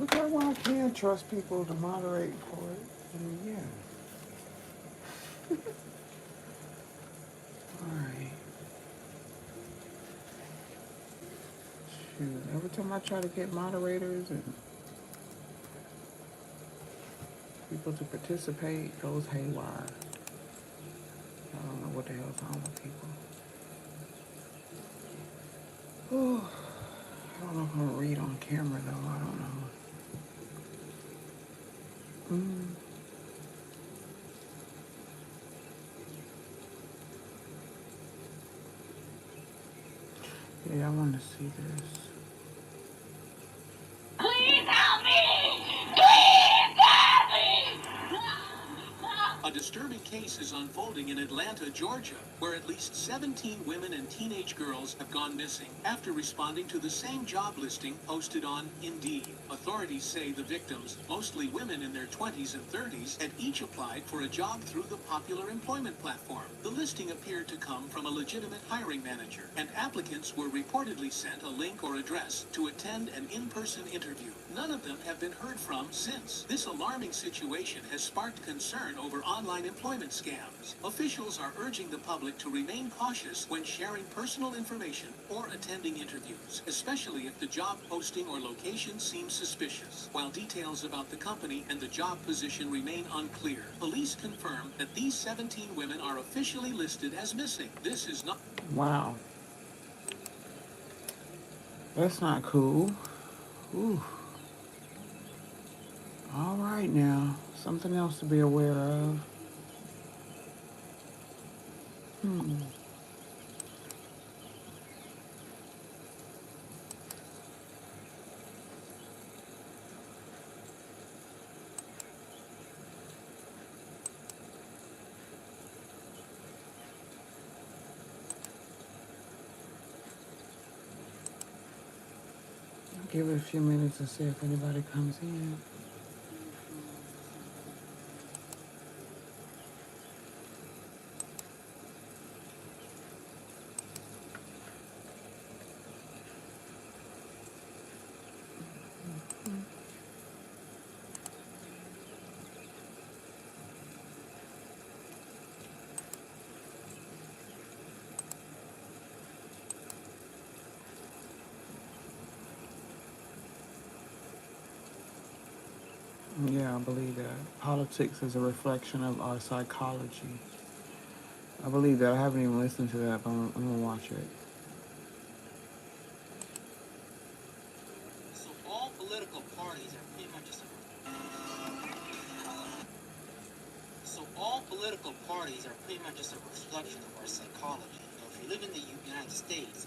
Because when I can't trust people to moderate for it, I mean, yeah. Alright. Shoot. Every time I try to get moderators and people to participate, it goes haywire. I don't know what the hell's wrong with people. Oh, I don't know if I'm gonna read on camera though. I don't know. Yeah, I want to see this. Please help me! Please help me! A disturbing case is unfolding in Atlanta, Georgia, where at least 17 women and teenage girls have gone missing after responding to the same job listing posted on Indeed. Authorities say the victims, mostly women in their 20s and 30s, had each applied for a job through the popular employment platform. The listing appeared to come from a legitimate hiring manager, and applicants were reportedly sent a link or address to attend an in-person interview. None of them have been heard from since. This alarming situation has sparked concern over online employment scams. Officials are urging the public to remain cautious when sharing personal information or attending interviews, especially if the job posting or location seems suspicious. While details about the company and the job position remain unclear, police confirm that these 17 women are officially listed as missing. This is not... Wow. That's not cool. Ooh. All right now. Something else to be aware of. I'll give it a few minutes to see if anybody comes in. Yeah, I believe that. Politics is a reflection of our psychology. I believe that. I haven't even listened to that, but I'm going to watch it. So all political parties are pretty much just a reflection of our psychology. You know, if you live in the United States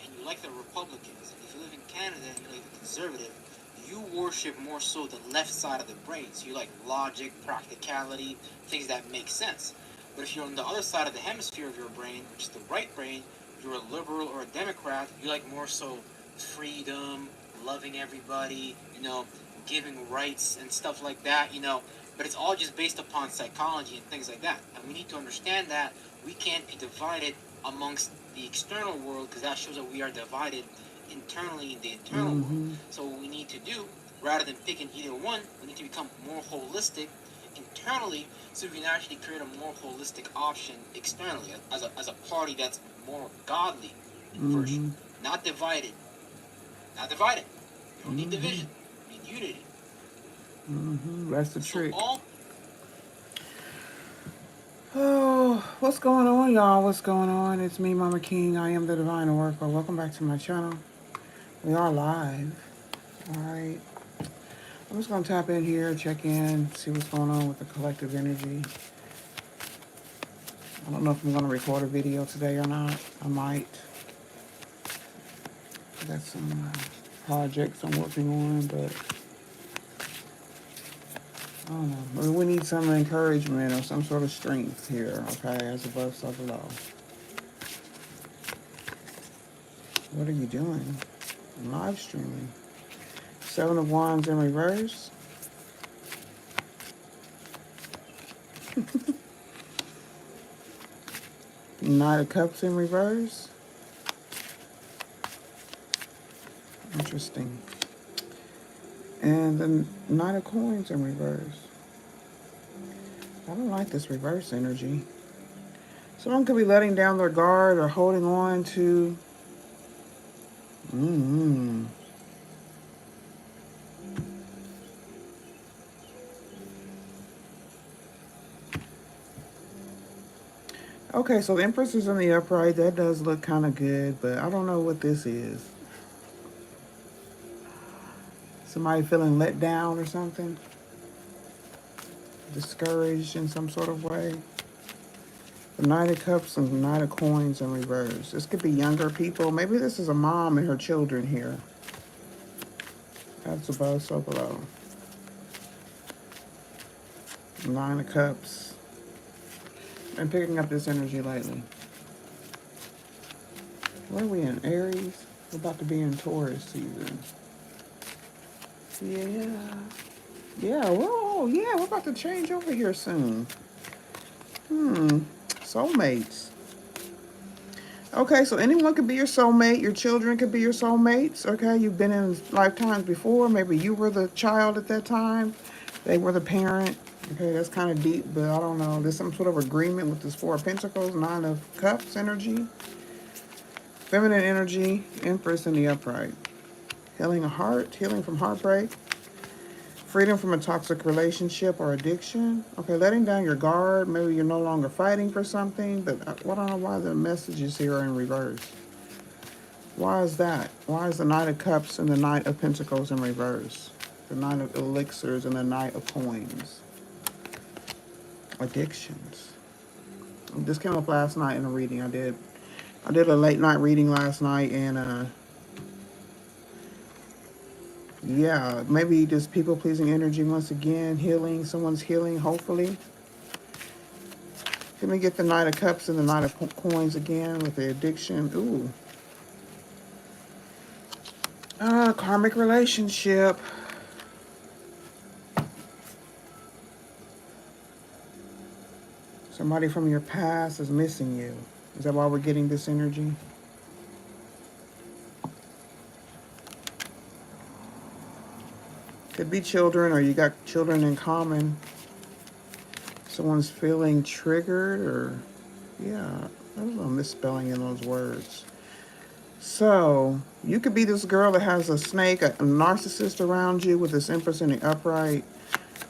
and you like the Republicans, and if you live in Canada and you like the conservative, you worship more so the left side of the brain. So you like logic, practicality, things that make sense. But if you're on the other side of the hemisphere of your brain, which is the right brain, you're a liberal or a Democrat, you like more so freedom, loving everybody, you know, giving rights and stuff like that, you know. But it's all just based upon psychology and things like that. And we need to understand that we can't be divided amongst the external world, because that shows that we are divided internally in the internal world. So what we need to do, rather than picking either one, we need to become more holistic internally, so we can actually create a more holistic option externally as a party that's more godly version, not divided. Not divided. You don't need division. You need unity. That's the So trick. all Oh, what's going on, y'all? What's going on? It's me, Moma King. I am the Divine Oracle. Welcome back to my channel. We are live. All right. I'm just going to tap in here, check in, see what's going on with the collective energy. I don't know if I'm going to record a video today or not. I might. I got some projects I'm working on, but I don't know. We need some encouragement or some sort of strength here, okay? As above, so below. What are you doing? I'm live streaming. Seven of Wands in reverse. Knight of Cups in reverse. Interesting. And the Knight of Coins in reverse. I don't like this reverse energy. Someone could be letting down their guard or holding on to. Mm-hmm. Okay, so the Empress is in the upright. That does look kind of good, but I don't know what this is. Somebody feeling let down or something? Discouraged in some sort of way? The Knight of Cups and the Knight of Coins in reverse. This could be younger people. Maybe this is a mom and her children here. That's above, so below. Nine of Cups. I'm picking up this energy lately. Where are we in? Aries? We're about to be in Taurus season. Yeah. Yeah, we're about to change over here soon. Soulmates. Okay, so anyone could be your soulmate. Your children could be your soulmates. Okay, you've been in lifetimes before. Maybe you were the child at that time. They were the parent. Okay, that's kind of deep, but I don't know. There's some sort of agreement with this Four of Pentacles, Nine of Cups energy. Feminine energy, Empress in the upright. Healing a heart, healing from heartbreak. Freedom from a toxic relationship or addiction. Okay, letting down your guard. Maybe you're no longer fighting for something, but I don't know why the messages here are in reverse. Why is that? Why is the Knight of Cups and the Knight of Pentacles in reverse? The Knight of Elixirs and the Knight of Coins. Addictions. This came up last night in a reading I did. I did a late night reading last night, and yeah, maybe just people pleasing energy once again. Healing. Someone's healing, hopefully. Let me get the Knight of Cups and the Knight of Coins again with the addiction. Ooh. Karmic relationship. Somebody from your past is missing you. Is that why we're getting this energy? Could be children, or you got children in common. Someone's feeling triggered, or yeah, there's a misspelling in those words. So you could be this girl that has a snake, a narcissist around you with this Empress in the upright.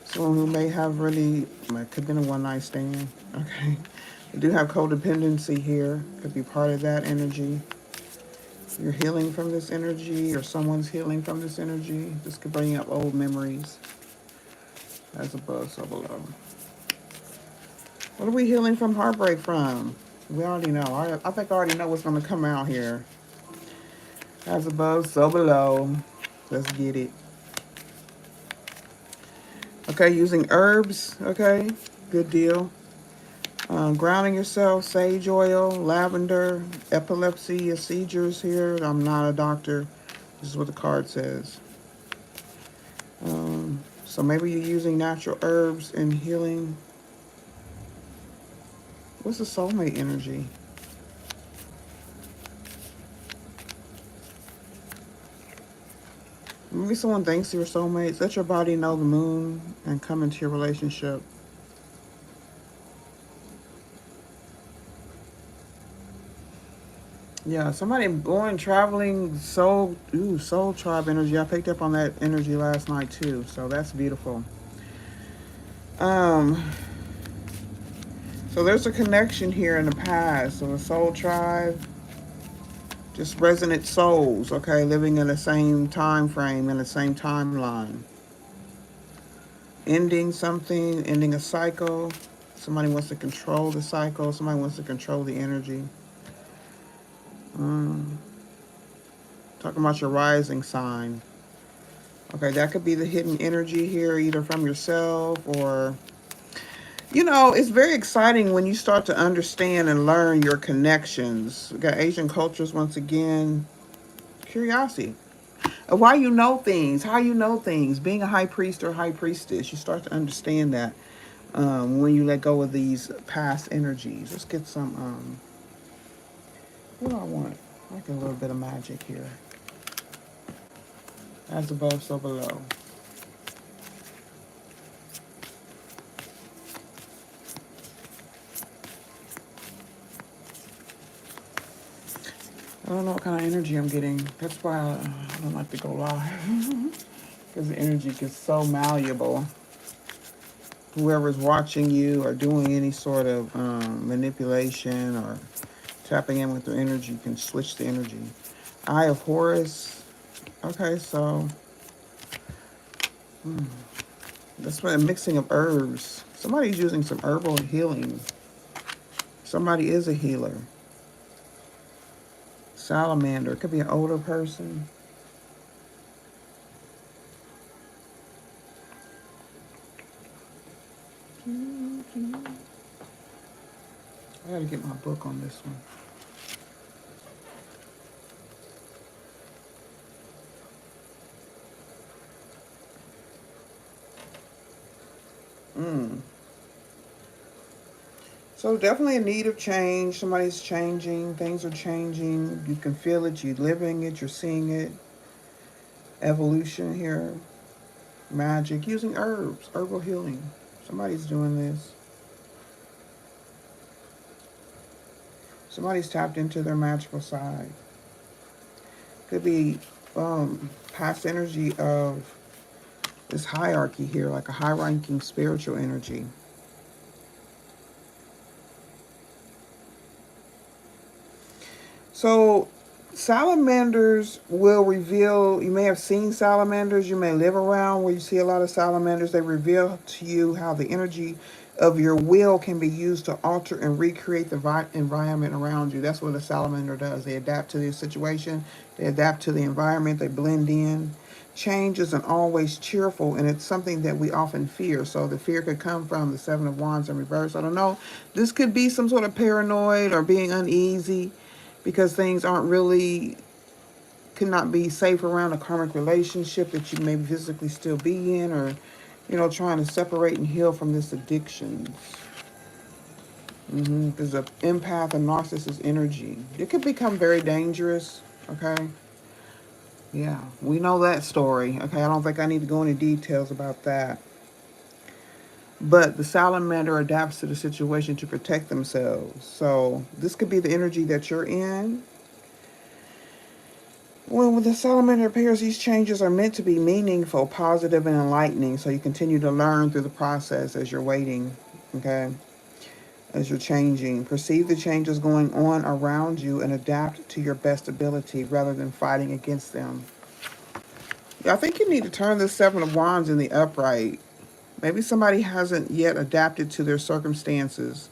Someone who may have really, it could have been a one-night stand. Okay. You do have codependency here. Could be part of that energy. You're healing from this energy, or someone's healing from this energy. This could bring up old memories. As above, so below. What are we healing from heartbreak from? We already know. I think I already know what's going to come out here. As above, so below. Let's get it. Okay, using herbs. Okay, good deal. Grounding yourself, sage oil, lavender, epilepsy, seizures here. I'm not a doctor. This is what the card says. So maybe you're using natural herbs and healing. What's the soulmate energy? Maybe someone thinks you're soulmates. Let your body know the moon and come into your relationship. Yeah, somebody going traveling, soul tribe energy. I picked up on that energy last night too, so that's beautiful. So there's a connection here in the past. So a soul tribe, just resonant souls, okay, living in the same time frame, in the same timeline. Ending something, ending a cycle. Somebody wants to control the cycle. Somebody wants to control the energy. Talking about your rising sign. Okay, that could be the hidden energy here, either from yourself or, it's very exciting when you start to understand and learn your connections. We got Asian cultures once again. Curiosity. Why you know things, how you know things. Being a high priest or high priestess, you start to understand that when you let go of these past energies. Let's get some, what do I want? I like a little bit of magic here. As above, so below. don't know what kind of energy I'm getting. That's why I don't like to go live. Because the energy gets so malleable. Whoever's watching you or doing any sort of manipulation or tapping in with their energy can switch the energy. Eye of Horus. Okay, so that's what a mixing of herbs. Somebody's using some herbal healing. Somebody is a healer. Salamander. It could be an older person. I gotta get my book on this one. So definitely a need of change. Somebody's changing. Things are changing. You can feel it. You're living it. You're seeing it. Evolution here. Magic. Using herbs. Herbal healing. Somebody's doing this. Somebody's tapped into their magical side. Could be past energy of this hierarchy here, like a high-ranking spiritual energy. So salamanders will reveal, you may have seen salamanders, you may live around where you see a lot of salamanders. They reveal to you how the energy of your will can be used to alter and recreate the environment around you. That's what a salamander does. They adapt to the situation, they adapt to the environment, they blend in. Change isn't always cheerful, and it's something that we often fear. So the fear could come from the Seven of Wands in reverse. I don't know. This could be some sort of paranoid or being uneasy because things aren't really, cannot be safe around a karmic relationship that you may physically still be in, or, you know, trying to separate and heal from this addiction. There's an empath and narcissist energy. It could become very dangerous, okay? Yeah, we know that story. Okay, I don't think I need to go into details about that. But the salamander adapts to the situation to protect themselves. So this could be the energy that you're in. When the salamander appears, these changes are meant to be meaningful, positive, and enlightening. So you continue to learn through the process as you're waiting, okay? As you're changing. Perceive the changes going on around you and adapt to your best ability rather than fighting against them. Yeah, I think you need to turn the Seven of Wands in the upright. Maybe somebody hasn't yet adapted to their circumstances.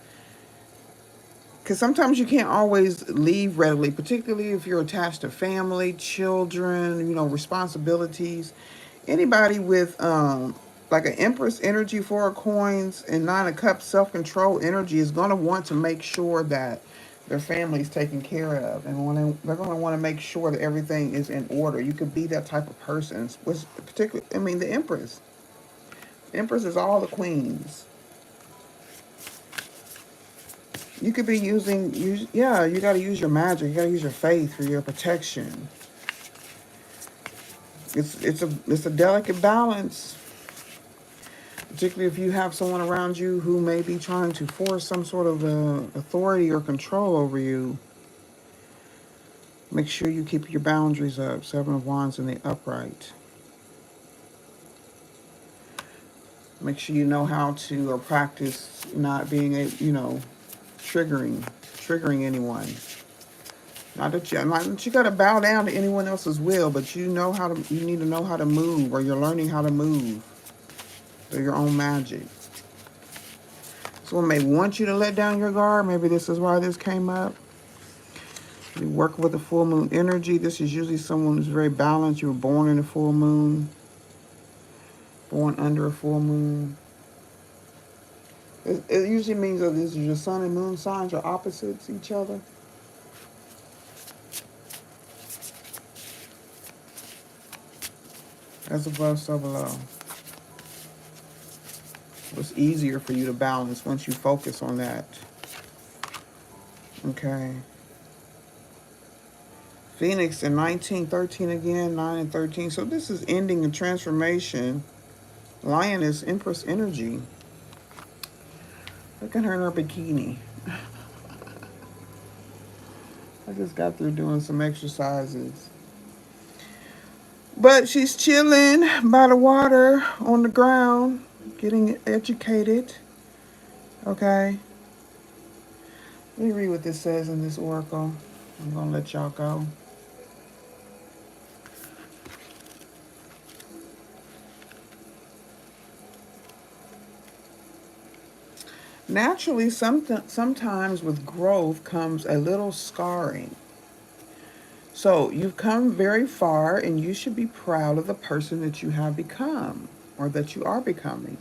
Because sometimes you can't always leave readily, particularly if you're attached to family, children, you know, responsibilities. Anybody with like an Empress energy, Four of Coins, and Nine of Cups self-control energy is going to want to make sure that their family is taken care of. And they're going to want to make sure that everything is in order. You could be that type of person. Particularly, I mean, the Empress. Empress is all the queens. You could be yeah, you got to use your magic. You got to use your faith for your protection. It's a delicate balance, particularly if you have someone around you who may be trying to force some sort of authority or control over you. Make sure you keep your boundaries up. Seven of Wands in the upright. Make sure you know how to or practice not being triggering anyone. Not that you got to bow down to anyone else's will, but you need to know how to move, or you're learning how to move through your own magic. Someone may want you to let down your guard. Maybe this is why this came up. You work with the full moon energy. This is usually someone who's very balanced. You were born in a full moon, born under a full moon. It usually means that this is your sun and moon signs are opposites each other. As above, so below. It's easier for you to balance once you focus on that. Okay. Phoenix in 1913 again, 9 and 13. So this is ending a transformation. Lioness, Empress energy. Look at her in her bikini. I just got through doing some exercises. But she's chilling by the water on the ground, getting educated. Okay. Let me read what this says in this oracle. I'm going to let y'all go. Naturally, sometimes with growth comes a little scarring. So you've come very far, and you should be proud of the person that you have become or that you are becoming.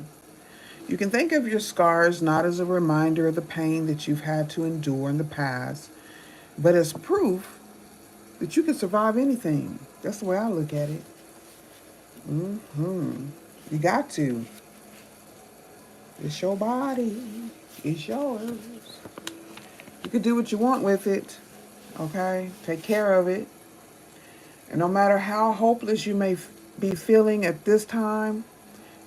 You can think of your scars not as a reminder of the pain that you've had to endure in the past, but as proof that you can survive anything. That's the way I look at it. You got to. It's your body. It's yours. You can do what you want with it. Okay? Take care of it. And no matter how hopeless you may be feeling at this time,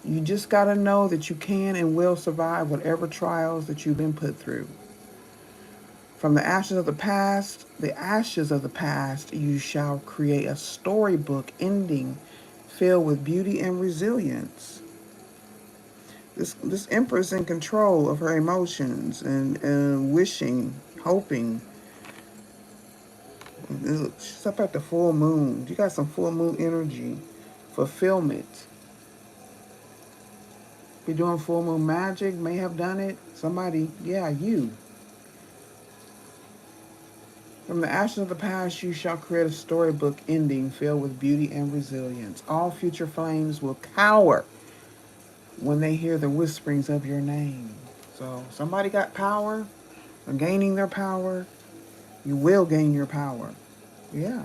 you just got to know that you can and will survive whatever trials that you've been put through. From the ashes of the past, you shall create a storybook ending filled with beauty and resilience. This empress in control of her emotions and wishing, hoping. She's up at the full moon. You got some full moon energy, fulfillment. Be doing full moon magic, may have done it. Somebody, yeah, you. From the ashes of the past, you shall create a storybook ending filled with beauty and resilience. All future flames will cower when they hear the whisperings of your name. So, somebody got power, or gaining their power. You will gain your power. Yeah.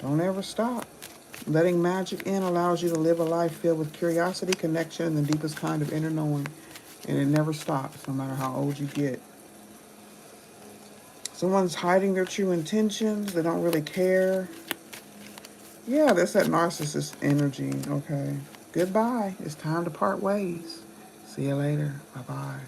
Don't ever stop. Letting magic in allows you to live a life filled with curiosity, connection, and the deepest kind of inner knowing. And it never stops, no matter how old you get. Someone's hiding their true intentions. They don't really care. Yeah, that's that narcissist energy. Okay. Goodbye. It's time to part ways. See you later. Bye-bye.